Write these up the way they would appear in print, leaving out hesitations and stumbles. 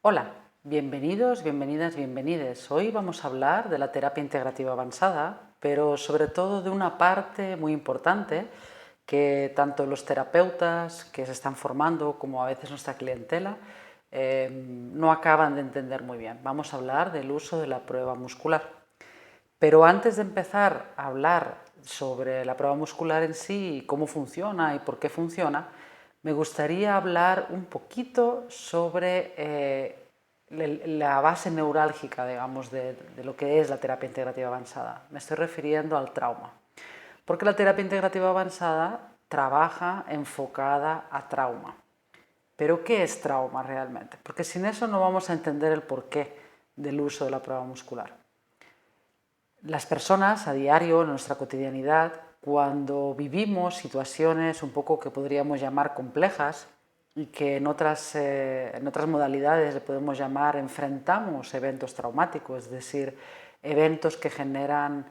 Hola, bienvenidos, bienvenidas, bienvenides. Hoy vamos a hablar de la terapia integrativa avanzada, pero sobre todo de una parte muy importante que tanto los terapeutas que se están formando como a veces nuestra clientela no acaban de entender muy bien. Vamos a hablar del uso de la prueba muscular. Pero antes de empezar a hablar sobre la prueba muscular en sí, y cómo funciona y por qué funciona, me gustaría hablar un poquito sobre la base neurálgica, digamos, de lo que es la terapia integrativa avanzada. Me estoy refiriendo al trauma. Porque la terapia integrativa avanzada trabaja enfocada a trauma. Pero ¿qué es trauma realmente? Porque sin eso no vamos a entender el porqué del uso de la prueba muscular. Las personas a diario, en nuestra cotidianidad, cuando vivimos situaciones un poco que podríamos llamar complejas y que en otras modalidades le podemos llamar enfrentamos eventos traumáticos, es decir, eventos que generan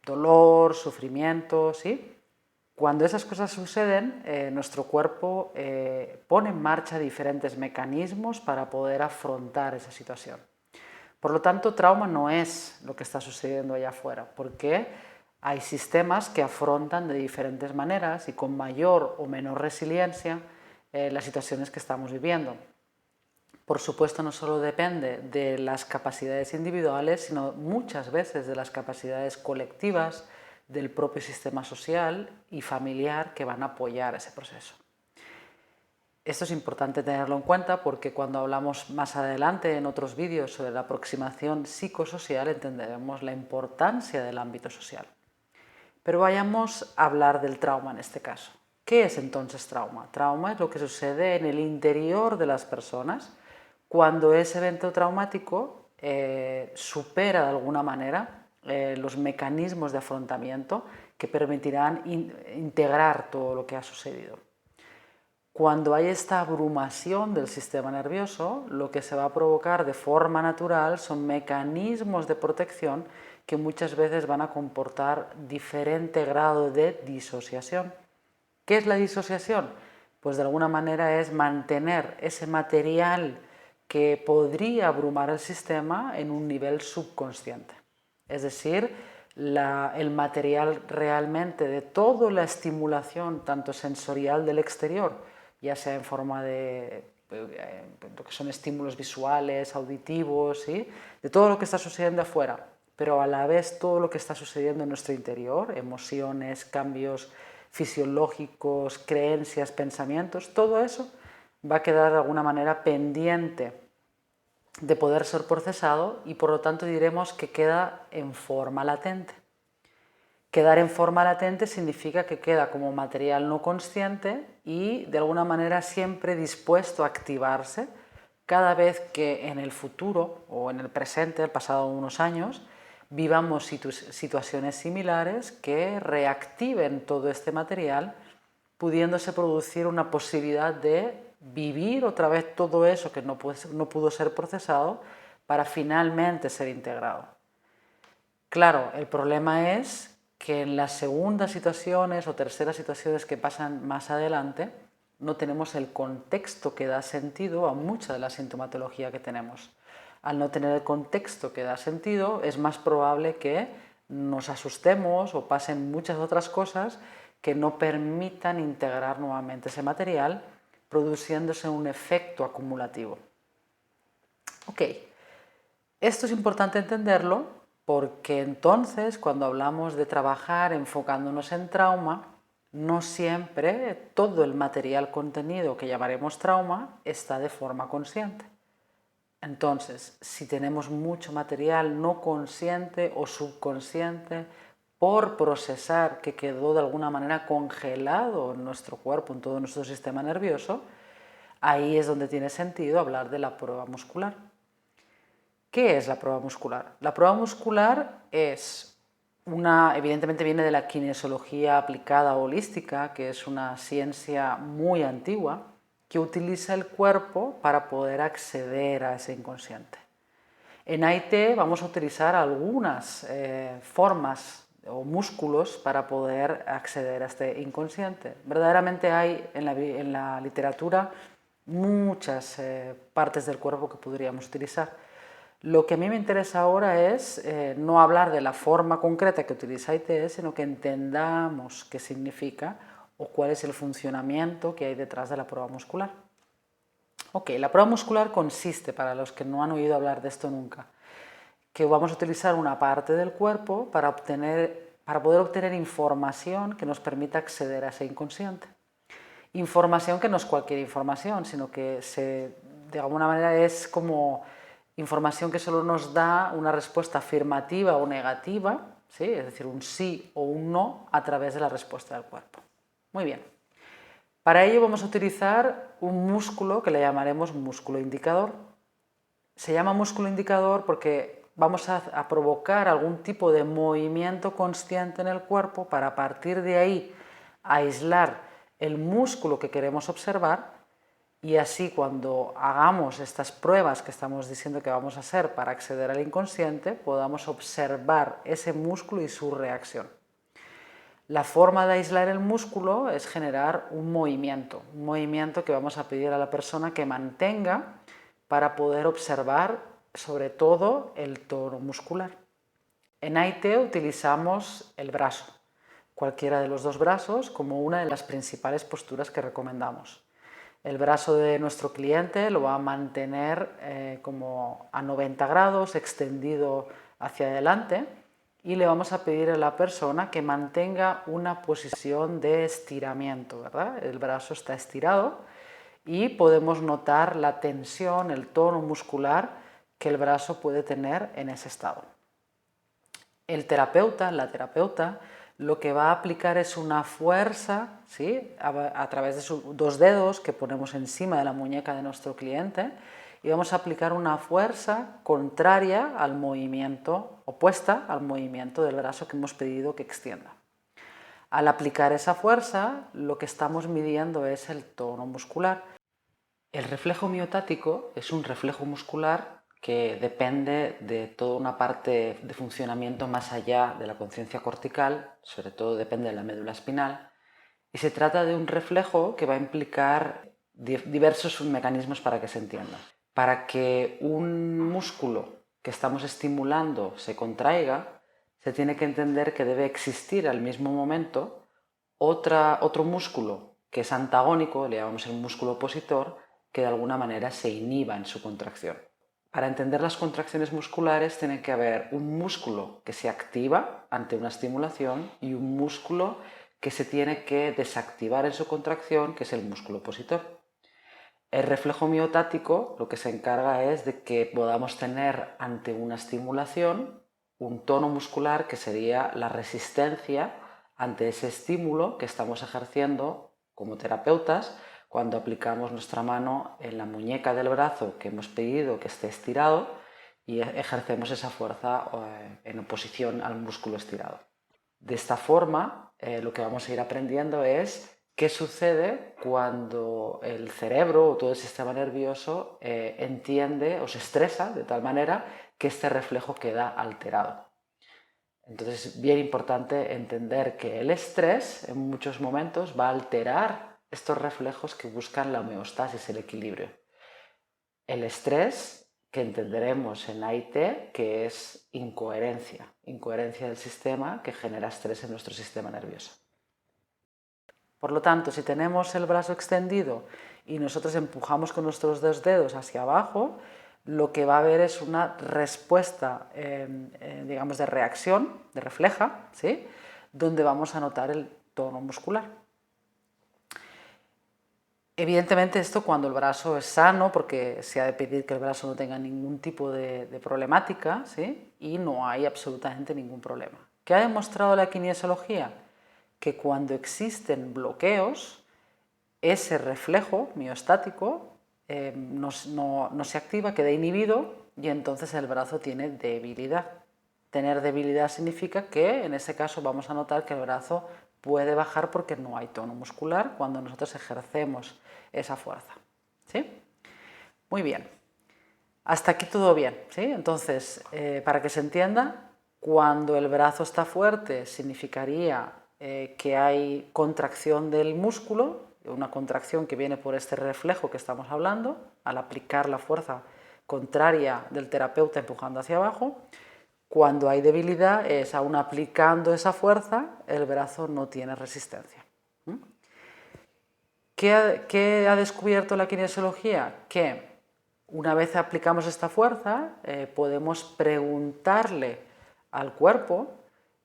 dolor, sufrimiento, ¿sí? Cuando esas cosas suceden, nuestro cuerpo pone en marcha diferentes mecanismos para poder afrontar esa situación. Por lo tanto, trauma no es lo que está sucediendo allá afuera, porque hay sistemas que afrontan de diferentes maneras y con mayor o menor resiliencia las situaciones que estamos viviendo. Por supuesto, no solo depende de las capacidades individuales, sino muchas veces de las capacidades colectivas del propio sistema social y familiar que van a apoyar ese proceso. Esto es importante tenerlo en cuenta porque cuando hablamos más adelante en otros vídeos sobre la aproximación psicosocial entenderemos la importancia del ámbito social. Pero vayamos a hablar del trauma en este caso. ¿Qué es entonces trauma? Trauma es lo que sucede en el interior de las personas cuando ese evento traumático supera de alguna manera los mecanismos de afrontamiento que permitirán integrar todo lo que ha sucedido. Cuando hay esta abrumación del sistema nervioso, lo que se va a provocar de forma natural son mecanismos de protección que muchas veces van a comportar diferente grado de disociación. ¿Qué es la disociación? Pues de alguna manera es mantener ese material que podría abrumar el sistema en un nivel subconsciente. Es decir, el material realmente de toda la estimulación, tanto sensorial del exterior, ya sea en forma de lo que son estímulos visuales, auditivos, ¿sí? De todo lo que está sucediendo afuera, pero a la vez todo lo que está sucediendo en nuestro interior, emociones, cambios fisiológicos, creencias, pensamientos, todo eso va a quedar de alguna manera pendiente de poder ser procesado y por lo tanto diremos que queda en forma latente. Quedar en forma latente significa que queda como material no consciente y de alguna manera siempre dispuesto a activarse cada vez que en el futuro o en el presente, el pasado unos años, vivamos situaciones similares que reactiven todo este material, pudiéndose producir una posibilidad de vivir otra vez todo eso que no pudo ser procesado para finalmente ser integrado. Claro, el problema es que en las segundas situaciones o terceras situaciones que pasan más adelante no tenemos el contexto que da sentido a mucha de la sintomatología que tenemos. Al no tener el contexto que da sentido, es más probable que nos asustemos o pasen muchas otras cosas que no permitan integrar nuevamente ese material, produciéndose un efecto acumulativo. Ok, esto es importante entenderlo porque entonces cuando hablamos de trabajar enfocándonos en trauma, no siempre todo el material contenido que llamaremos trauma está de forma consciente. Entonces, si tenemos mucho material no consciente o subconsciente por procesar que quedó de alguna manera congelado en nuestro cuerpo, en todo nuestro sistema nervioso, ahí es donde tiene sentido hablar de la prueba muscular. ¿Qué es la prueba muscular? La prueba muscular es evidentemente viene de la kinesiología aplicada holística, que es una ciencia muy antigua, que utiliza el cuerpo para poder acceder a ese inconsciente. En AIT vamos a utilizar algunas formas o músculos para poder acceder a este inconsciente. Verdaderamente hay en la literatura muchas partes del cuerpo que podríamos utilizar. Lo que a mí me interesa ahora es no hablar de la forma concreta que utiliza IT, sino que entendamos qué significa o cuál es el funcionamiento que hay detrás de la prueba muscular. Ok, la prueba muscular consiste, para los que no han oído hablar de esto nunca, que vamos a utilizar una parte del cuerpo para poder obtener información que nos permita acceder a ese inconsciente. Información que no es cualquier información, sino que de alguna manera es como información que solo nos da una respuesta afirmativa o negativa, ¿sí? Es decir, un sí o un no a través de la respuesta del cuerpo. Muy bien. Para ello vamos a utilizar un músculo que le llamaremos músculo indicador. Se llama músculo indicador porque vamos a provocar algún tipo de movimiento consciente en el cuerpo para a partir de ahí aislar el músculo que queremos observar y así cuando hagamos estas pruebas que estamos diciendo que vamos a hacer para acceder al inconsciente podamos observar ese músculo y su reacción. La forma de aislar el músculo es generar un movimiento que vamos a pedir a la persona que mantenga para poder observar sobre todo el tono muscular. En AIT utilizamos el brazo, cualquiera de los dos brazos, como una de las principales posturas que recomendamos. El brazo de nuestro cliente lo va a mantener como a 90 grados, extendido hacia adelante, y le vamos a pedir a la persona que mantenga una posición de estiramiento, ¿verdad? El brazo está estirado y podemos notar la tensión, el tono muscular que el brazo puede tener en ese estado. El terapeuta, la terapeuta, lo que va a aplicar es una fuerza, ¿sí? a través de sus dos dedos que ponemos encima de la muñeca de nuestro cliente, y vamos a aplicar una fuerza contraria al movimiento, opuesta al movimiento del brazo que hemos pedido que extienda. Al aplicar esa fuerza, lo que estamos midiendo es el tono muscular. El reflejo miotático es un reflejo muscular que depende de toda una parte de funcionamiento más allá de la conciencia cortical, sobre todo depende de la médula espinal, y se trata de un reflejo que va a implicar diversos mecanismos para que se entienda. Para que un músculo que estamos estimulando se contraiga, se tiene que entender que debe existir al mismo momento otro músculo que es antagónico, le llamamos el músculo opositor, que de alguna manera se inhiba en su contracción. Para entender las contracciones musculares tiene que haber un músculo que se activa ante una estimulación y un músculo que se tiene que desactivar en su contracción, que es el músculo opositor. El reflejo miotático lo que se encarga es de que podamos tener ante una estimulación un tono muscular que sería la resistencia ante ese estímulo que estamos ejerciendo como terapeutas cuando aplicamos nuestra mano en la muñeca del brazo que hemos pedido que esté estirado y ejercemos esa fuerza en oposición al músculo estirado. De esta forma, lo que vamos a ir aprendiendo es qué sucede cuando el cerebro o todo el sistema nervioso entiende o se estresa de tal manera que este reflejo queda alterado. Entonces es bien importante entender que el estrés en muchos momentos va a alterar estos reflejos que buscan la homeostasis, el equilibrio. El estrés, que entenderemos en AIT, que es incoherencia del sistema que genera estrés en nuestro sistema nervioso. Por lo tanto, si tenemos el brazo extendido y nosotros empujamos con nuestros dos dedos hacia abajo, lo que va a haber es una respuesta, digamos, de reacción, de refleja, ¿sí? Donde vamos a notar el tono muscular. Evidentemente esto cuando el brazo es sano, porque se ha de pedir que el brazo no tenga ningún tipo de problemática, ¿sí? Y no hay absolutamente ningún problema. ¿Qué ha demostrado la kinesiología? Que cuando existen bloqueos, ese reflejo miostático no se activa, queda inhibido y entonces el brazo tiene debilidad. Tener debilidad significa que en ese caso vamos a notar que el brazo puede bajar porque no hay tono muscular cuando nosotros ejercemos esa fuerza. ¿Sí? Muy bien. Hasta aquí todo bien. ¿Sí? Entonces, para que se entienda, cuando el brazo está fuerte significaría que hay contracción del músculo una contracción que viene por este reflejo que estamos hablando, al aplicar la fuerza contraria del terapeuta empujando hacia abajo. Cuando hay debilidad es aún aplicando esa fuerza, el brazo no tiene resistencia. ¿Qué ha descubierto la kinesiología? Que una vez aplicamos esta fuerza, podemos preguntarle al cuerpo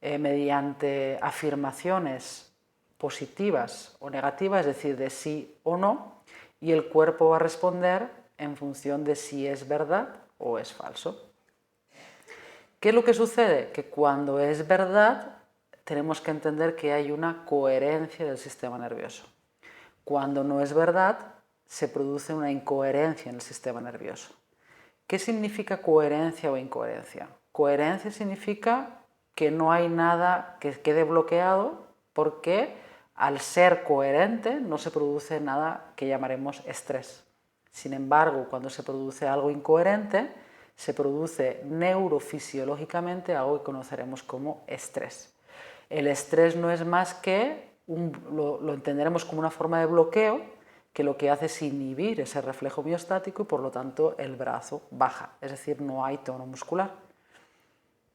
mediante afirmaciones positivas o negativas, es decir, de sí o no, y el cuerpo va a responder en función de si es verdad o es falso. ¿Qué es lo que sucede? Que cuando es verdad tenemos que entender que hay una coherencia del sistema nervioso. Cuando no es verdad, se produce una incoherencia en el sistema nervioso. ¿Qué significa coherencia o incoherencia? Coherencia significa que no hay nada que quede bloqueado porque al ser coherente no se produce nada que llamaremos estrés. Sin embargo, cuando se produce algo incoherente, se produce neurofisiológicamente algo que conoceremos como estrés. El estrés no es más que, lo entenderemos como una forma de bloqueo que lo que hace es inhibir ese reflejo miostático y por lo tanto el brazo baja, es decir, no hay tono muscular.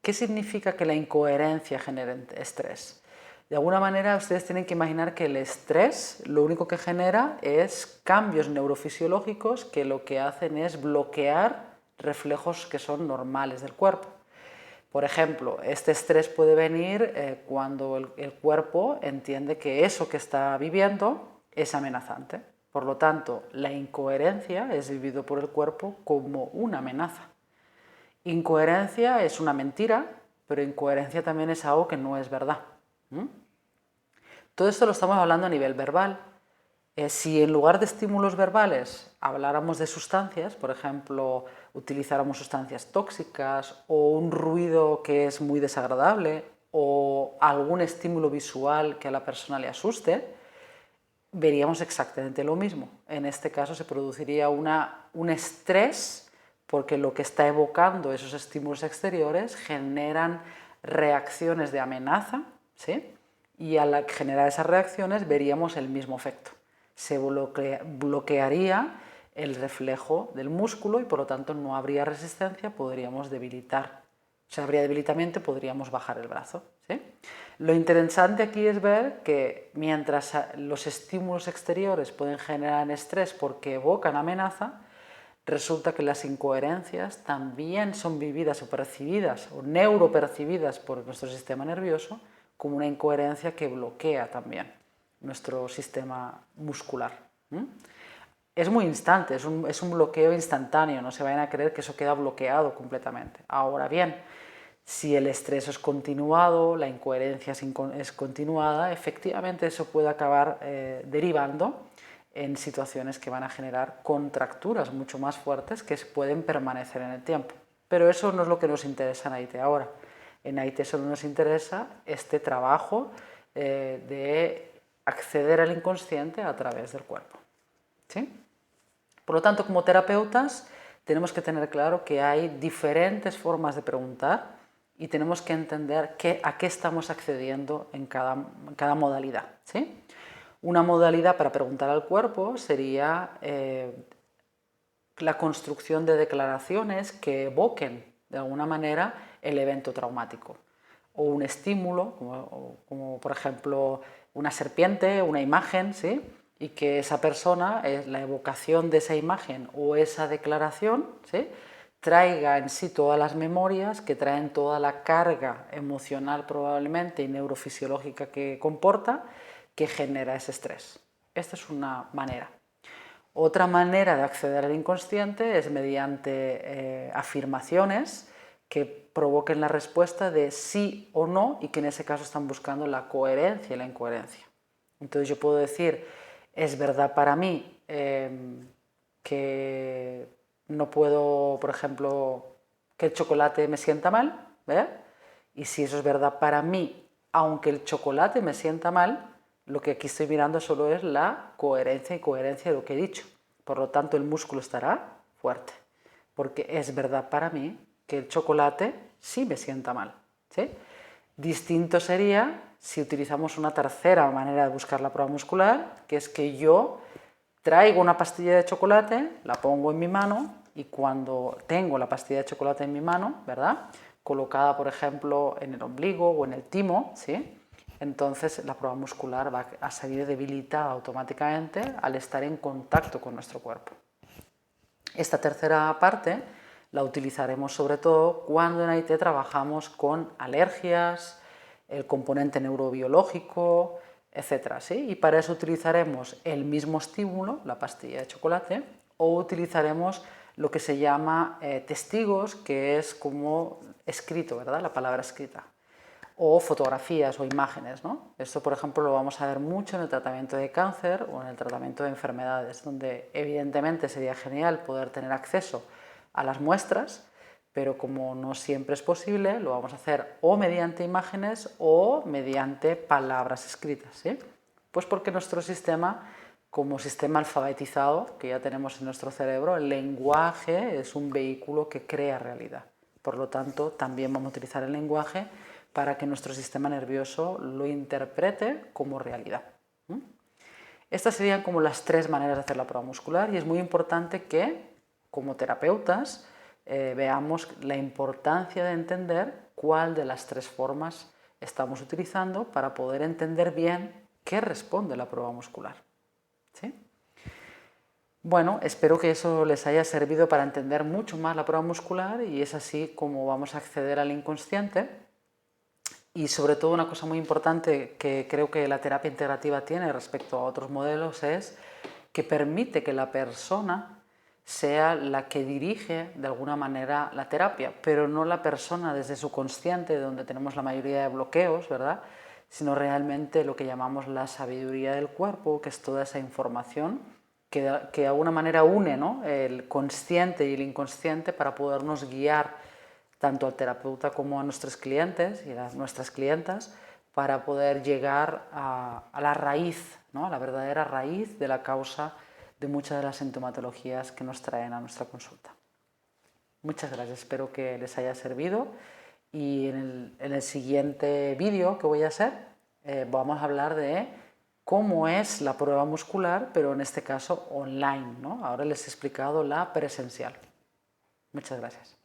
¿Qué significa que la incoherencia genere estrés? De alguna manera ustedes tienen que imaginar que el estrés lo único que genera es cambios neurofisiológicos que lo que hacen es bloquear reflejos que son normales del cuerpo. Por ejemplo, este estrés puede venir cuando el cuerpo entiende que eso que está viviendo es amenazante. Por lo tanto, la incoherencia es vivido por el cuerpo como una amenaza. Incoherencia es una mentira, pero incoherencia también es algo que no es verdad. Todo esto lo estamos hablando a nivel verbal. Si en lugar de estímulos verbales habláramos de sustancias, por ejemplo, utilizáramos sustancias tóxicas o un ruido que es muy desagradable o algún estímulo visual que a la persona le asuste, veríamos exactamente lo mismo. En este caso se produciría un estrés porque lo que está evocando esos estímulos exteriores generan reacciones de amenaza, ¿sí? Y al generar esas reacciones veríamos el mismo efecto. Se bloquearía el reflejo del músculo y por lo tanto no habría resistencia, podríamos debilitar. Si habría debilitamiento, podríamos bajar el brazo, ¿sí? Lo interesante aquí es ver que mientras los estímulos exteriores pueden generar estrés porque evocan amenaza, resulta que las incoherencias también son vividas o percibidas o neuropercibidas por nuestro sistema nervioso como una incoherencia que bloquea también nuestro sistema muscular. Es muy instante, es un bloqueo instantáneo, no se vayan a creer que eso queda bloqueado completamente. Ahora bien, si el estrés es continuado, la incoherencia es continuada, efectivamente eso puede acabar derivando en situaciones que van a generar contracturas mucho más fuertes que pueden permanecer en el tiempo. Pero eso no es lo que nos interesa en AIT ahora. En AIT solo nos interesa este trabajo de acceder al inconsciente a través del cuerpo. ¿Sí? Por lo tanto, como terapeutas, tenemos que tener claro que hay diferentes formas de preguntar y tenemos que entender a qué estamos accediendo en cada modalidad. ¿Sí? Una modalidad para preguntar al cuerpo sería la construcción de declaraciones que evoquen de alguna manera el evento traumático o un estímulo, como por ejemplo una serpiente, una imagen, ¿sí? Y que esa persona, la evocación de esa imagen o esa declaración, ¿sí? Traiga en sí todas las memorias que traen toda la carga emocional probablemente y neurofisiológica que comporta, que genera ese estrés. Esta es una manera. Otra manera de acceder al inconsciente es mediante afirmaciones que provoquen la respuesta de sí o no y que en ese caso están buscando la coherencia y la incoherencia. Entonces yo puedo decir, es verdad para mí que no puedo, por ejemplo, que el chocolate me sienta mal, ¿eh? Y si eso es verdad para mí, aunque el chocolate me sienta mal, lo que aquí estoy mirando solo es la coherencia y coherencia de lo que he dicho. Por lo tanto, el músculo estará fuerte, porque es verdad para mí que el chocolate sí me sienta mal, ¿sí? Distinto sería si utilizamos una tercera manera de buscar la prueba muscular, que es que yo traigo una pastilla de chocolate, la pongo en mi mano y cuando tengo la pastilla de chocolate en mi mano, ¿verdad?, colocada, por ejemplo, en el ombligo o en el timo, ¿sí?, entonces la prueba muscular va a salir debilitada automáticamente al estar en contacto con nuestro cuerpo. Esta tercera parte la utilizaremos sobre todo cuando en AIT trabajamos con alergias, el componente neurobiológico, etcétera, ¿sí? Y para eso utilizaremos el mismo estímulo, la pastilla de chocolate, o utilizaremos lo que se llama testigos, que es como escrito, ¿verdad?, la palabra escrita, o fotografías o imágenes, ¿no? Esto, por ejemplo, lo vamos a ver mucho en el tratamiento de cáncer o en el tratamiento de enfermedades, donde evidentemente sería genial poder tener acceso a las muestras, pero como no siempre es posible, lo vamos a hacer o mediante imágenes o mediante palabras escritas, ¿sí? Pues porque nuestro sistema, como sistema alfabetizado que ya tenemos en nuestro cerebro, el lenguaje es un vehículo que crea realidad. Por lo tanto, también vamos a utilizar el lenguaje para que nuestro sistema nervioso lo interprete como realidad. Estas serían como las tres maneras de hacer la prueba muscular y es muy importante que, como terapeutas, veamos la importancia de entender cuál de las tres formas estamos utilizando para poder entender bien qué responde la prueba muscular. ¿Sí? Bueno, espero que eso les haya servido para entender mucho más la prueba muscular y es así como vamos a acceder al inconsciente. Y sobre todo una cosa muy importante que creo que la terapia integrativa tiene respecto a otros modelos es que permite que la persona sea la que dirige de alguna manera la terapia, pero no la persona desde su consciente, donde tenemos la mayoría de bloqueos, ¿verdad?, sino realmente lo que llamamos la sabiduría del cuerpo, que es toda esa información que de alguna manera une, ¿no?, el consciente y el inconsciente para podernos guiar tanto al terapeuta como a nuestros clientes y a nuestras clientas para poder llegar a la raíz, ¿no?, a la verdadera raíz de la causa de muchas de las sintomatologías que nos traen a nuestra consulta. Muchas gracias, espero que les haya servido y en el siguiente vídeo que voy a hacer vamos a hablar de cómo es la prueba muscular, pero en este caso online, ¿no? Ahora les he explicado la presencial. Muchas gracias.